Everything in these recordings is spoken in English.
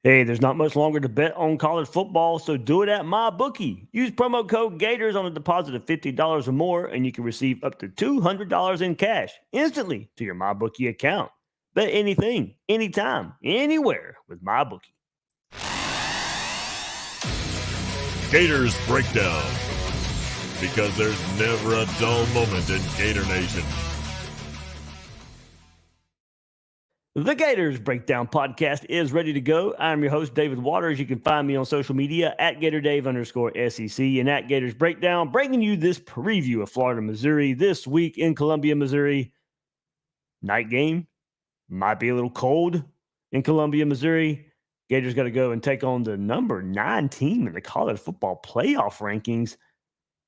Hey, there's not much longer to bet on college football, so do it at MyBookie. Use promo code Gators on a deposit of $50 or more, and you can receive up to $200 in cash instantly to your MyBookie account. Bet anything, anytime, anywhere with MyBookie. Gators Breakdown, because there's never a dull moment in Gator Nation. The Gators Breakdown podcast is ready to go. I'm your host, David Waters. You can find me on social media at GatorDave_SEC and at Gators Breakdown, bringing you this preview of Florida, Missouri this week in Columbia, Missouri. Night game. Might be a little cold in Columbia, Missouri. Gators got to go and take on the number 9 team in the college football playoff rankings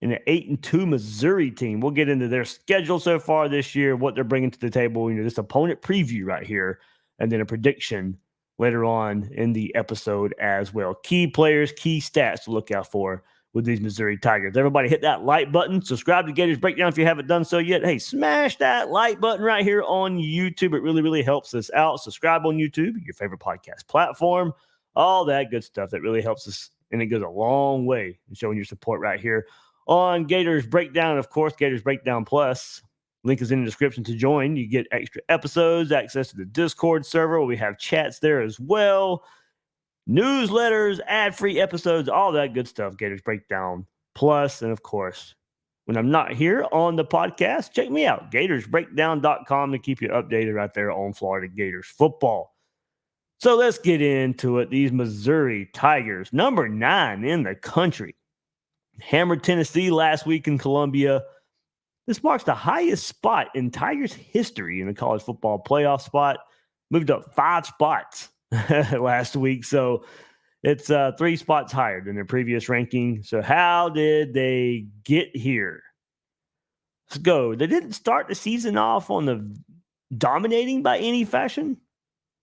in an 8-2 Missouri team. We'll get into their schedule so far this year, what they're bringing to the table, this opponent preview right here, and then a prediction later on in the episode as well. Key players, key stats to look out for with these Missouri Tigers. Everybody hit that like button. Subscribe to Gators Breakdown if you haven't done so yet. Hey, smash that like button right here on YouTube. It really, really helps us out. Subscribe on YouTube, your favorite podcast platform, all that good stuff. That really helps us, and it goes a long way in showing your support right here on Gators Breakdown. Of course, Gators Breakdown Plus. Link is in the description to join. You get extra episodes, access to the Discord server where we have chats there as well, newsletters, ad-free episodes, all that good stuff. Gators Breakdown Plus. And of course, when I'm not here on the podcast, check me out, gatorsbreakdown.com, to keep you updated right there on Florida Gators football. So let's get into it. These Missouri Tigers, number 9 in the country, hammered Tennessee last week in Columbia. This marks the highest spot in Tigers history in the college football playoff spot. Moved up 5 spots last week, so it's 3 spots higher than their previous ranking. So how did they get here? Let's go. They didn't start the season off on the dominating by any fashion.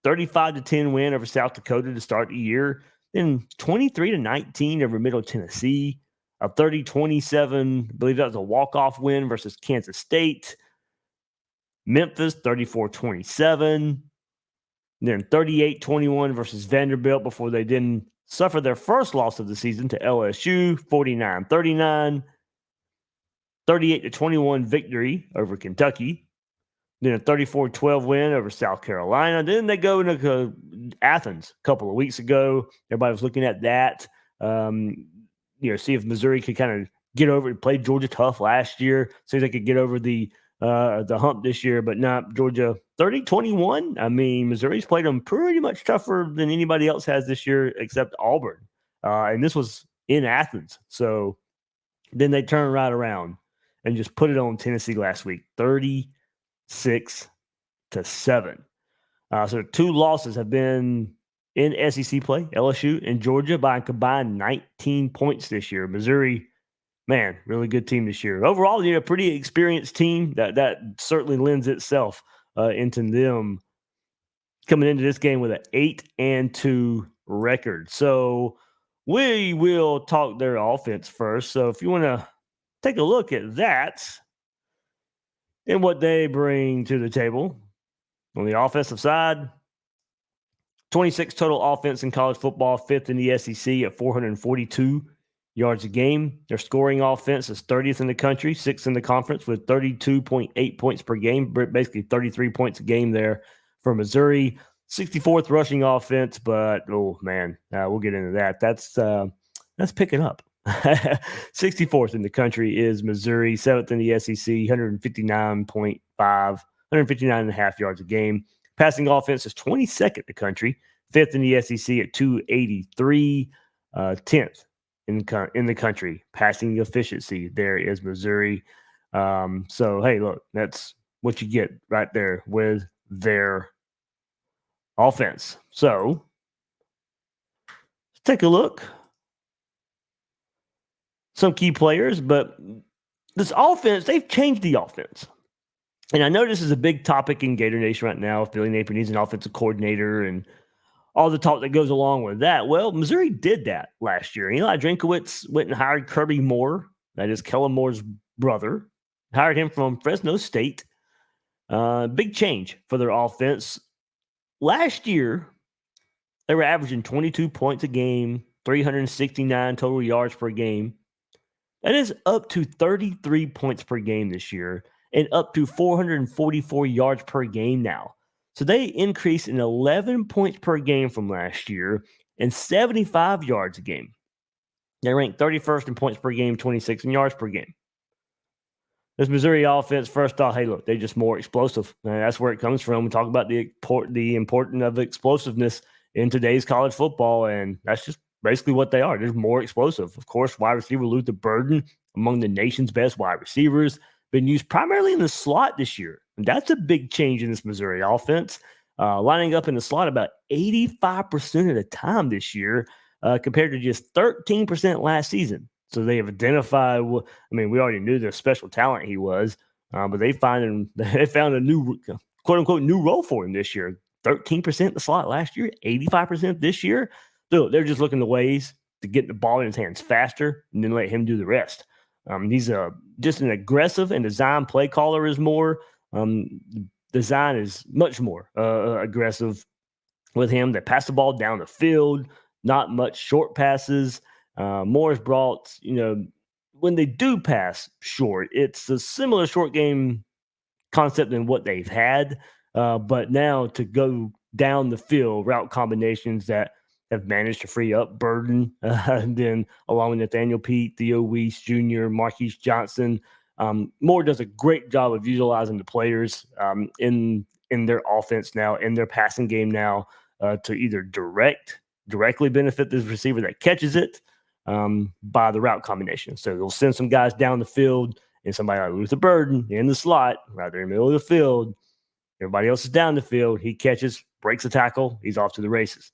35-10 win over South Dakota to start the year. Then 23-19 over Middle Tennessee. A 30-27, I believe that was a walk-off win versus Kansas State. Memphis, 34-27. Then 38-21 versus Vanderbilt before they then suffer their first loss of the season to LSU, 49-39. 38-21 victory over Kentucky. Then a 34-12 win over South Carolina. Then they go into Athens a couple of weeks ago. Everybody was looking at that. See if Missouri could kind of get over it. Played Georgia tough last year. See if they could get over the hump this year, but not. Georgia 30-21. I mean, Missouri's played them pretty much tougher than anybody else has this year except Auburn. And this was in Athens. So then they turn right around and just put it on Tennessee last week, 36-7. So 2 losses have been in SEC play, LSU and Georgia, by a combined 19 points this year. Missouri, man, really good team this year. Overall, pretty experienced team. That certainly lends itself into them coming into this game with an 8-2 record. So we will talk their offense first. So if you want to take a look at that and what they bring to the table on the offensive side, 26 total offense in college football, 5th in the SEC at 442 yards a game. Their scoring offense is 30th in the country, 6th in the conference with 32.8 points per game, basically 33 points a game there for Missouri. 64th rushing offense, but, oh, man, we'll get into that. That's picking up. 64th in the country is Missouri, 7th in the SEC, 159.5 yards a game. Passing offense is 22nd in the country, 5th in the SEC at 283, 10th in the country. Passing efficiency there is Missouri. So, hey, look, that's what you get right there with their offense. So, let's take a look. Some key players, but this offense, they've changed the offense. And I know this is a big topic in Gator Nation right now. If Billy Napier needs an offensive coordinator and all the talk that goes along with that. Well, Missouri did that last year. Eli Drinkowitz went and hired Kirby Moore. That is Kellen Moore's brother. Hired him from Fresno State. Big change for their offense. Last year, They were averaging 22 points a game, 369 total yards per game. That is up to 33 points per game this year and up to 444 yards per game now. So they increased in 11 points per game from last year and 75 yards a game. They ranked 31st in points per game, 26 in yards per game. This Missouri offense, first off, hey, look, they're just more explosive. And that's where it comes from. We talk about the importance of explosiveness in today's college football, and that's just basically what they are. They're more explosive. Of course, wide receiver Luther Burden, among the nation's best wide receivers, been used primarily in the slot this year. And that's a big change in this Missouri offense, lining up in the slot about 85% of the time this year, compared to just 13% last season. So they have identified. I mean, we already knew the special talent he was, but they found a new quote unquote new role for him this year. 13% in the slot last year, 85% this year. So they're just looking the ways to get the ball in his hands faster and then let him do the rest. He's just an aggressive and design play caller is more. Design is much more aggressive with him. They pass the ball down the field, not much short passes. Moore's brought, when they do pass short, it's a similar short game concept than what they've had. But now to go down the field, route combinations that have managed to free up Burden, and then along with Nathaniel Pete, Theo Weiss Jr., Marquise Johnson. Moore does a great job of utilizing the players in their offense now, in their passing game now, to either directly benefit the receiver that catches it, by the route combination. So they'll send some guys down the field and somebody like Luther Burden in the slot, right there in the middle of the field. Everybody else is down the field. He catches, breaks a tackle. He's off to the races.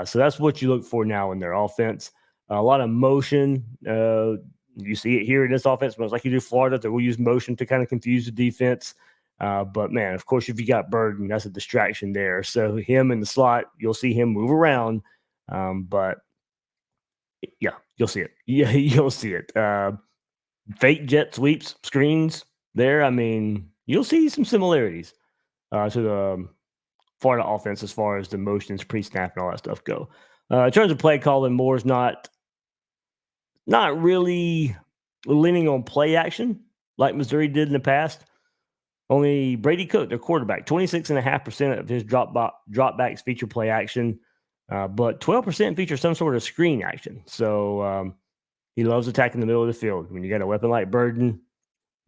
So that's what you look for now in their offense. A lot of motion. You see it here in this offense, but it's like you do Florida, they will use motion to kind of confuse the defense. But, man, of course, if you got Burden, that's a distraction there. So him in the slot, you'll see him move around. But yeah, you'll see it. Yeah, you'll see it. Fake jet sweeps, screens there. I mean, you'll see some similarities to the Florida offense as far as the motions, pre-snap, and all that stuff go. In terms of play calling, Moore's not really leaning on play action like Missouri did in the past. Only Brady Cook, their quarterback, 26.5% of his dropbacks feature play action. But 12% feature some sort of screen action. So he loves attacking the middle of the field. When you got a weapon like Burden,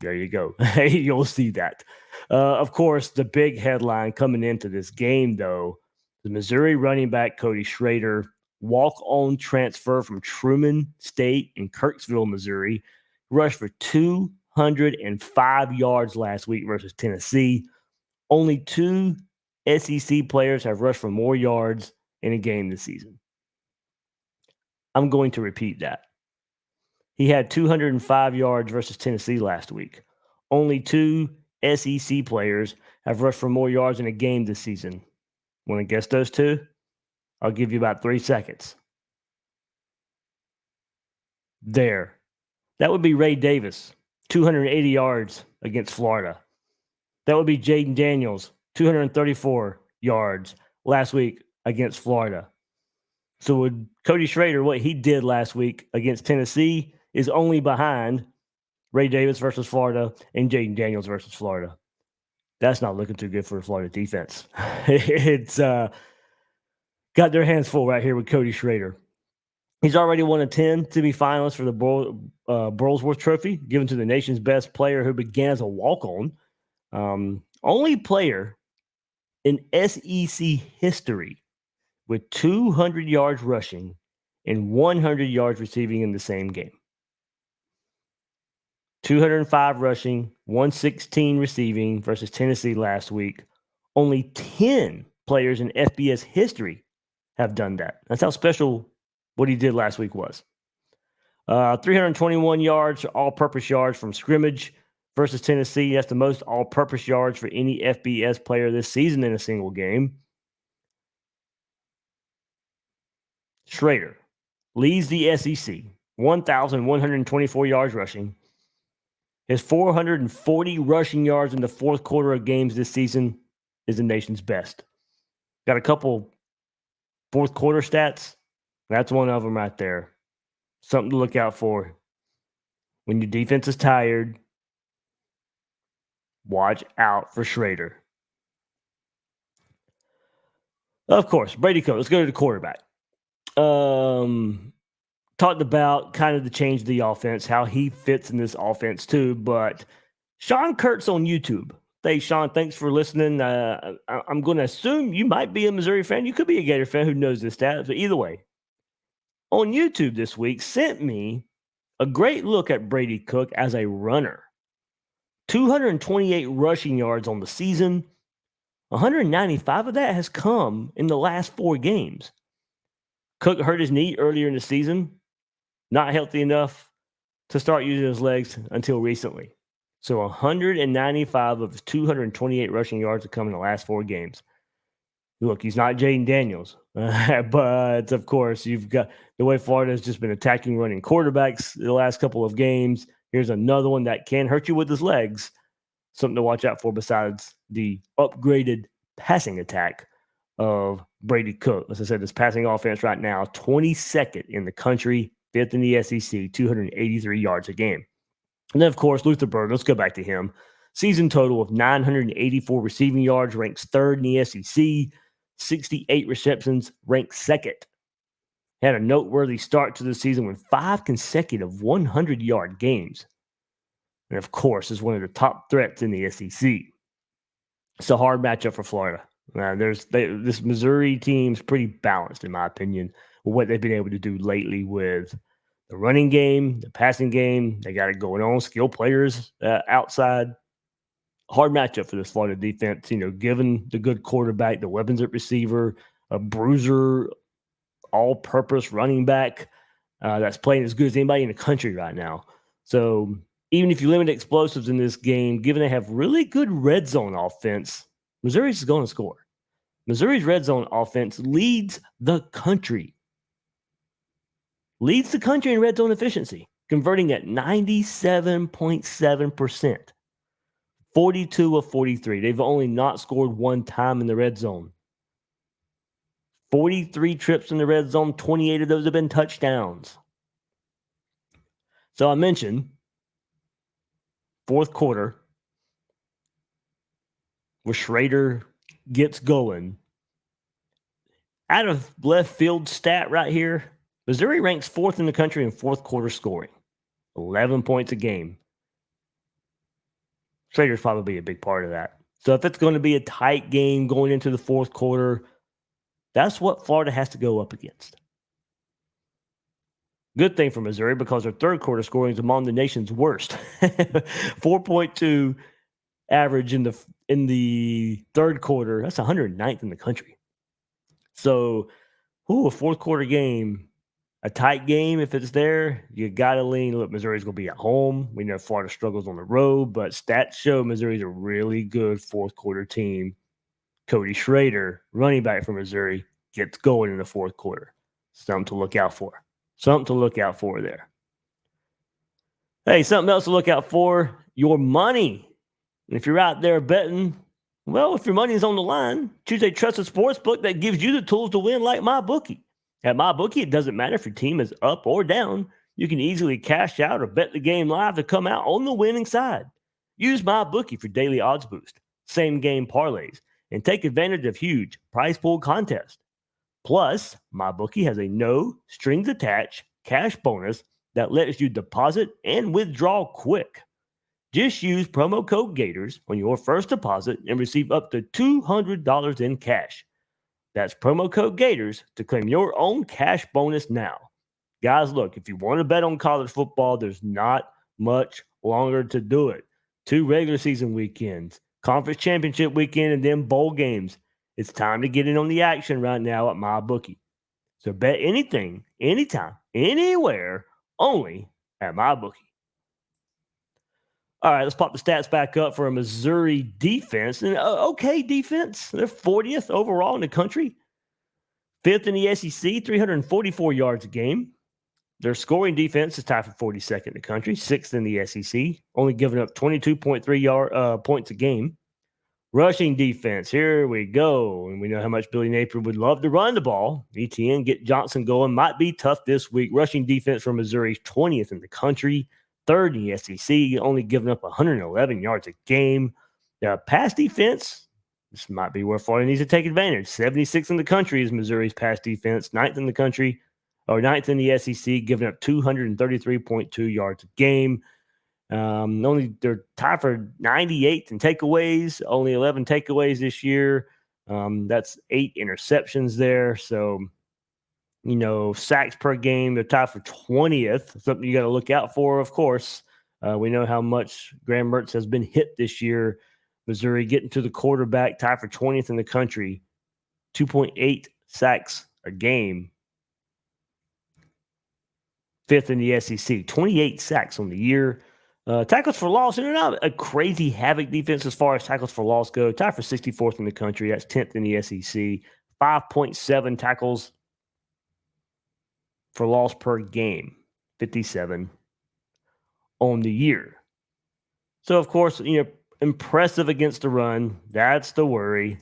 there you go. You'll see that. Of course, the big headline coming into this game, though, the Missouri running back Cody Schrader, walk-on transfer from Truman State in Kirksville, Missouri, rushed for 205 yards last week versus Tennessee. Only two SEC players have rushed for more yards in a game this season. I'm going to repeat that. He had 205 yards versus Tennessee last week. Only two SEC players have rushed for more yards in a game this season. Want to guess those two? I'll give you about 3 seconds. There. That would be Ray Davis, 280 yards against Florida. That would be Jaden Daniels, 234 yards last week against Florida. So with Cody Schrader, what he did last week against Tennessee is only behind Ray Davis versus Florida and Jaden Daniels versus Florida. That's not looking too good for the Florida defense. It's got their hands full right here with Cody Schrader. He's already one of 10 to be finalists for the Burlsworth Trophy, given to the nation's best player who began as a walk-on. Only player in SEC history with 200 yards rushing and 100 yards receiving in the same game. 205 rushing, 116 receiving versus Tennessee last week. Only 10 players in FBS history have done that. That's how special what he did last week was. 321 yards, all-purpose yards from scrimmage versus Tennessee. That's the most all-purpose yards for any FBS player this season in a single game. Schrader leads the SEC, 1,124 yards rushing. His 440 rushing yards in the fourth quarter of games this season is the nation's best. Got a couple fourth quarter stats, that's one of them right there. Something to look out for. When your defense is tired, watch out for Schrader. Of course, Brady Cook. Let's go to the quarterback. Talked about kind of the change of the offense, how he fits in this offense too. But Sean Kurtz on YouTube. Hey, Sean, thanks for listening. I'm going to assume you might be a Missouri fan. You could be a Gator fan. Who knows this stat? But either way, on YouTube this week, sent me a great look at Brady Cook as a runner. 228 rushing yards on the season. 195 of that has come in the last 4 games. Cook hurt his knee earlier in the season. Not healthy enough to start using his legs until recently. So 195 of his 228 rushing yards have come in the last 4 games. Look, he's not Jaden Daniels. But, of course, you've got the way Florida has just been attacking running quarterbacks the last couple of games. Here's another one that can hurt you with his legs. Something to watch out for besides the upgraded passing attack of Brady Cook. As I said, this passing offense right now, 22nd in the country, 5th in the SEC, 283 yards a game. And then, of course, Luther Burden, let's go back to him. Season total of 984 receiving yards, ranks 3rd in the SEC, 68 receptions, ranks 2nd. Had a noteworthy start to the season with 5 consecutive 100-yard games. And, of course, is one of the top threats in the SEC. It's a hard matchup for Florida. This Missouri team's pretty balanced, in my opinion, with what they've been able to do lately with the running game, the passing game. They got it going on. Skilled players outside. Hard matchup for this Florida defense, given the good quarterback, the weapons at receiver, a bruiser, all-purpose running back that's playing as good as anybody in the country right now. So even if you limit explosives in this game, given they have really good red zone offense, Missouri's going to score. Missouri's red zone offense leads the country. Leads the country in red zone efficiency, converting at 97.7%. 42 of 43. They've only not scored 1 time in the red zone. 43 trips in the red zone, 28 of those have been touchdowns. So I mentioned fourth quarter where Schrader gets going. Out of left field stat right here, Missouri ranks 4th in the country in fourth quarter scoring. 11 points a game. Schrader's probably a big part of that. So if it's going to be a tight game going into the fourth quarter, that's what Florida has to go up against. Good thing for Missouri because their third quarter scoring is among the nation's worst. 4.2 average in the third quarter. That's 109th in the country. So, a fourth quarter game, a tight game, if it's there, you got to lean. Look, Missouri's going to be at home. We know Florida struggles on the road, but stats show Missouri's a really good fourth quarter team. Cody Schrader, running back for Missouri, gets going in the fourth quarter. Something to look out for. Something to look out for there. Hey, something else to look out for, your money. And if you're out there betting, well, if your money is on the line, choose a trusted sports book that gives you the tools to win like MyBookie. At MyBookie, it doesn't matter if your team is up or down. You can easily cash out or bet the game live to come out on the winning side. Use MyBookie for daily odds boost, same game parlays, and take advantage of huge prize pool contests. Plus, MyBookie has a no strings attached cash bonus that lets you deposit and withdraw quick. Just use promo code Gators on your first deposit and receive up to $200 in cash. That's promo code Gators to claim your own cash bonus now. Guys, look, if you want to bet on college football, there's not much longer to do it. 2 regular season weekends, conference championship weekend, and then bowl games. It's time to get in on the action right now at MyBookie. So bet anything, anytime, anywhere, only at MyBookie. All right, let's pop the stats back up for a Missouri defense. And okay defense. They're 40th overall in the country. 5th in the SEC, 344 yards a game. Their scoring defense is tied for 42nd in the country, 6th in the SEC, only giving up 22.3 points a game. Rushing defense, here we go. And we know how much Billy Napier would love to run the ball. ETN, get Johnson going. Might be tough this week. Rushing defense for Missouri's 20th in the country, third in the SEC, only giving up 111 yards a game. Pass defense, this might be where Florida needs to take advantage. 76th in the country is Missouri's pass defense, ninth in the country, or ninth in the SEC, giving up 233.2 yards a game. They're tied for 98th in takeaways, only 11 takeaways this year. That's 8 interceptions there. So, sacks per game, they're tied for 20th, something you got to look out for, of course. We know how much Graham Mertz has been hit this year. Missouri getting to the quarterback, tied for 20th in the country, 2.8 sacks a game. 5th in the SEC, 28 sacks on the year. Tackles for loss, and they're not a crazy havoc defense as far as tackles for loss go. Tied for 64th in the country. That's 10th in the SEC. 5.7 tackles for loss per game. 57 on the year. So, of course, impressive against the run. That's the worry.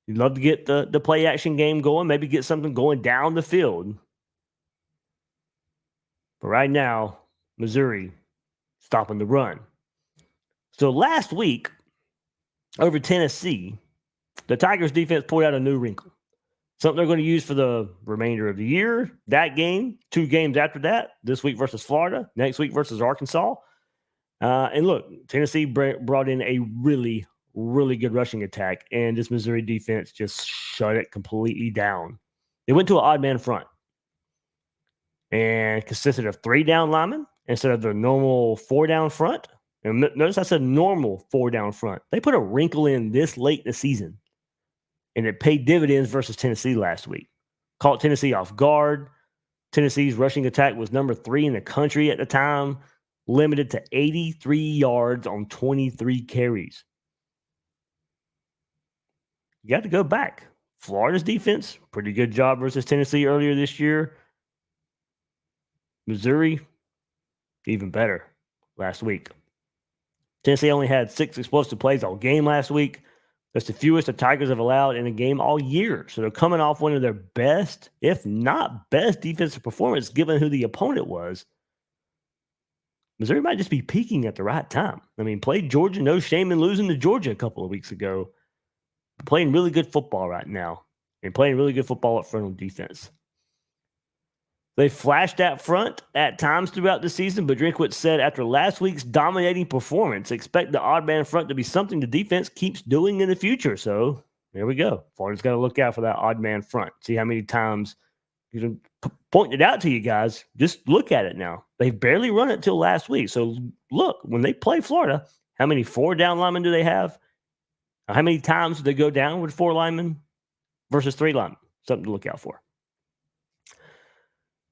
You'd love to get the play action game going, maybe get something going down the field. But right now, Missouri stopping the run. So last week, over Tennessee, the Tigers defense pulled out a new wrinkle. Something they're going to use for the remainder of the year. That game, 2 games after that, this week versus Florida, next week versus Arkansas. And look, Tennessee brought in a really, really good rushing attack, and this Missouri defense just shut it completely down. They went to an odd man front and consisted of 3 down linemen instead of the normal 4 down front. And notice I said normal 4 down front. They put a wrinkle in this late in the season, and it paid dividends versus Tennessee last week. Caught Tennessee off guard. Tennessee's rushing attack was number 3 in the country at the time, limited to 83 yards on 23 carries. You got to go back. Florida's defense, pretty good job versus Tennessee earlier this year. Missouri, even better last week. Tennessee only had 6 explosive plays all game last week. That's the fewest the Tigers have allowed in a game all year. So they're coming off one of their best, if not best, defensive performance given who the opponent was. Missouri might just be peaking at the right time. I mean, played Georgia, no shame in losing to Georgia a couple of weeks ago. Playing really good football right now and playing really good football up front on defense. They flashed that front at times throughout the season, but Drinkwitz said after last week's dominating performance, expect the odd man front to be something the defense keeps doing in the future. So there we go. Florida's got to look out for that odd man front. See how many times pointed it out to you guys. Just look at it now. They've barely run it till last week. So look, when they play Florida, how many 4 down linemen do they have? How many times do they go down with 4 linemen versus 3 linemen? Something to look out for.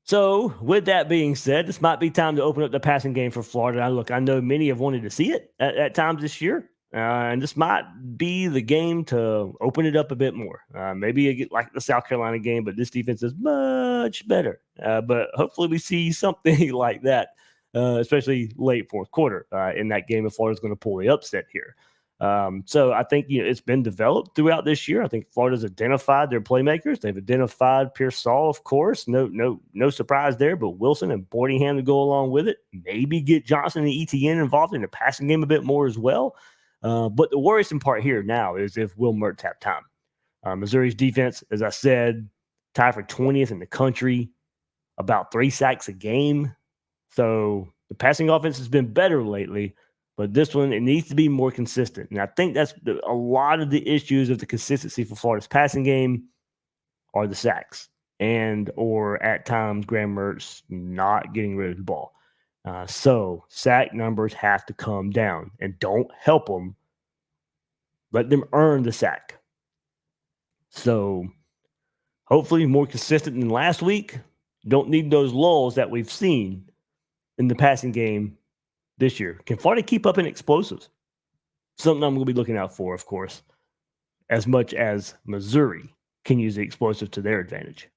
So, with that being said, this might be time to open up the passing game for Florida. I know many have wanted to see it at times this year, and this might be the game to open it up a bit more. Maybe like the South Carolina game, but this defense is much better. But hopefully we see something like that, especially late fourth quarter in that game if Florida's going to pull the upset here. So I think it's been developed throughout this year. I think Florida's identified their playmakers. They've identified Pearsall, of course. No surprise there, but Wilson and Boardingham to go along with it. Maybe get Johnson and ETN involved in the passing game a bit more as well. But the worrisome part here now is if Will Mertz have time. Missouri's defense, as I said, tied for 20th in the country, about 3 sacks a game. So the passing offense has been better lately. But this one, it needs to be more consistent. And I think that's a lot of the issues of the consistency for Florida's passing game are the sacks or at times Graham Mertz not getting rid of the ball. So sack numbers have to come down and don't help them. Let them earn the sack. So hopefully more consistent than last week. Don't need those lulls that we've seen in the passing game this year. Can Florida keep up in explosives? Something I'm going to be looking out for, of course, as much as Missouri can use the explosive to their advantage.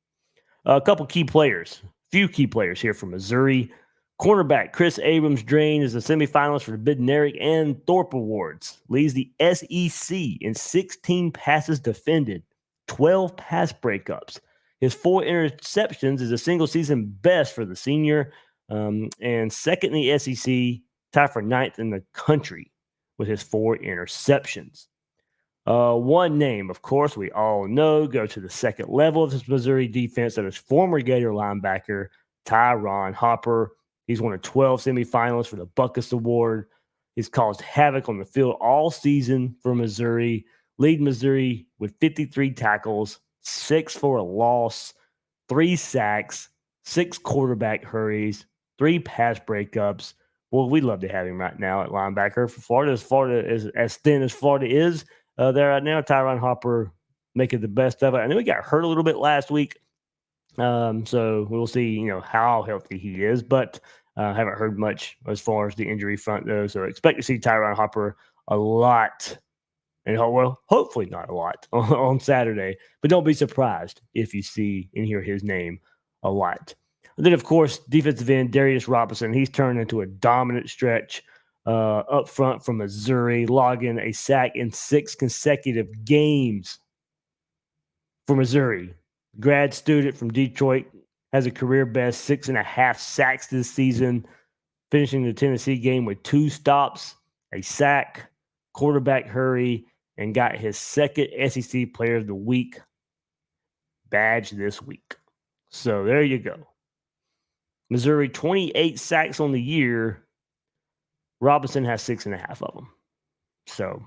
A few key players here for Missouri. Cornerback Chris Abrams drained as the semifinalist for the Bednarik and Thorpe Awards. Leads the SEC in 16 passes defended, 12 pass breakups. His 4 interceptions is a single-season best for the senior, and second in the SEC, tied for 9th in the country with his 4 interceptions. One name, of course, we all know, go to the second level of this Missouri defense. That is former Gator linebacker Tyron Hopper. He's one of 12 semifinalists for the Buckus Award. He's caused havoc on the field all season for Missouri, leading Missouri with 53 tackles, 6 for a loss, 3 sacks, 6 quarterback hurries, 3 pass breakups. Well, we'd love to have him right now at linebacker for Florida. Florida is as thin as Florida is there right now. Tyron Hopper making the best of it. I know he got hurt a little bit last week. So we'll see, how healthy he is, but haven't heard much as far as the injury front, though. So expect to see Tyron Hopper a lot, and hopefully not a lot on Saturday, but don't be surprised if you see and hear his name a lot. And then, of course, defensive end Darius Robinson. He's turned into a dominant stretch up front from Missouri, logging a sack in 6 consecutive games for Missouri. Grad student from Detroit, has a career best 6.5 sacks this season, finishing the Tennessee game with 2 stops, a sack, quarterback hurry, and got his second SEC Player of the Week badge this week. So there you go. Missouri, 28 sacks on the year. Robinson has 6.5 of them. So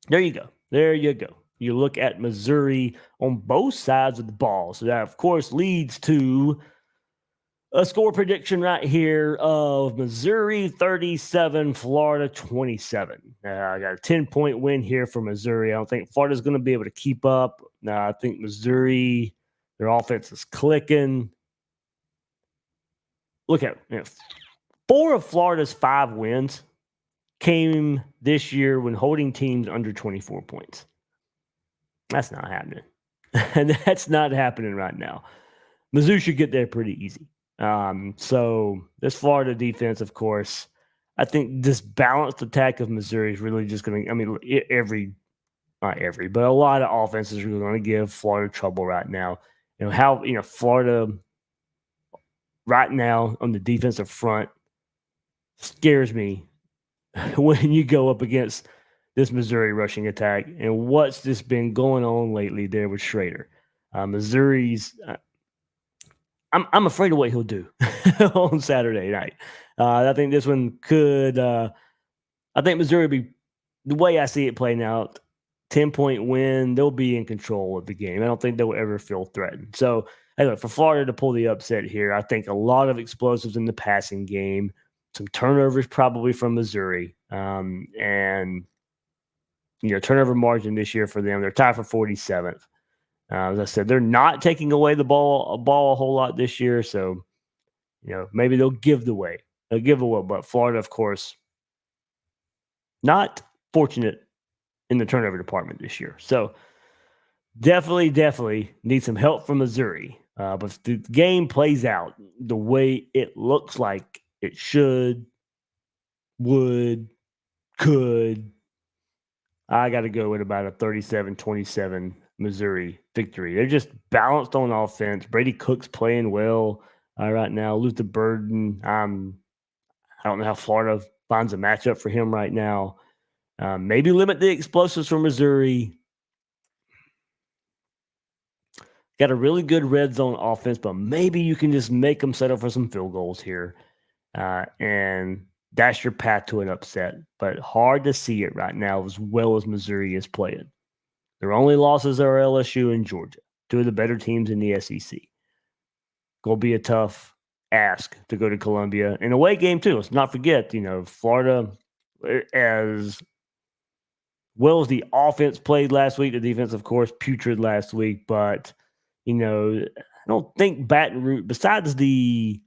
there you go. There you go. You look at Missouri on both sides of the ball. So that, of course, leads to a score prediction right here of Missouri 37, Florida 27. I got a 10-point win here for Missouri. I don't think Florida's going to be able to keep up. I think Missouri, their offense is clicking. Look at it. 4 of Florida's 5 wins came this year when holding teams under 24 points. That's not happening. And that's not happening right now. Mizzou should get there pretty easy. So this Florida defense, of course, I think this balanced attack of Missouri is really just going to, not every, but a lot of offenses are going to give Florida trouble right now. Florida right now on the defensive front scares me when you go up against this Missouri rushing attack and what's just been going on lately there with Schrader. Missouri's, I'm afraid of what he'll do on Saturday night. I think this one could, I think Missouri will be, the way I see it playing out, 10-point win, they'll be in control of the game. I don't think they'll ever feel threatened. So, anyway, for Florida to pull the upset here, I think a lot of explosives in the passing game, some turnovers probably from Missouri, and turnover margin this year for them, they're tied for 47th. As I said, they're not taking away the ball a whole lot this year, so maybe they'll give away. But Florida, of course, not fortunate in the turnover department this year. So definitely need some help from Missouri. But if the game plays out the way it looks like it should, could, I got to go with about a 37-27 Missouri victory. They're just balanced on offense. Brady Cook's playing well right now. Luther Burden, I don't know how Florida finds a matchup for him right now. Maybe limit the explosives from Missouri. Got a really good red zone offense, but maybe you can just make them settle for some field goals here. And that's your path to an upset. But hard to see it right now as well as Missouri is playing. Their only losses are LSU and Georgia, 2 of the better teams in the SEC. Going to be a tough ask to go to Columbia. An away game, too. Let's not forget, Florida, as well as the offense played last week, the defense, of course, putrid last week. But, I don't think Baton Rouge, besides the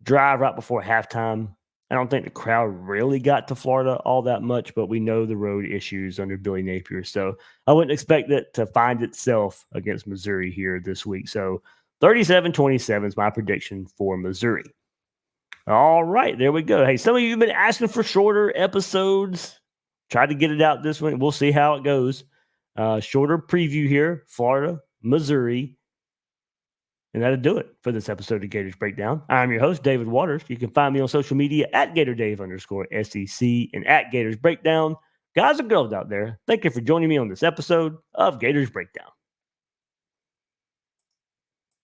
drive right before halftime, I don't think the crowd really got to Florida all that much, but we know the road issues under Billy Napier. So I wouldn't expect it to find itself against Missouri here this week. So 37-27 is my prediction for Missouri. All right, there we go. Hey, some of you have been asking for shorter episodes. Tried to get it out this week. We'll see how it goes. Shorter preview here, Florida, Missouri. And that'll do it for this episode of Gators Breakdown. I'm your host, David Waters. You can find me on social media at GatorDave_SEC and at Gators Breakdown. Guys and girls out there, thank you for joining me on this episode of Gators Breakdown.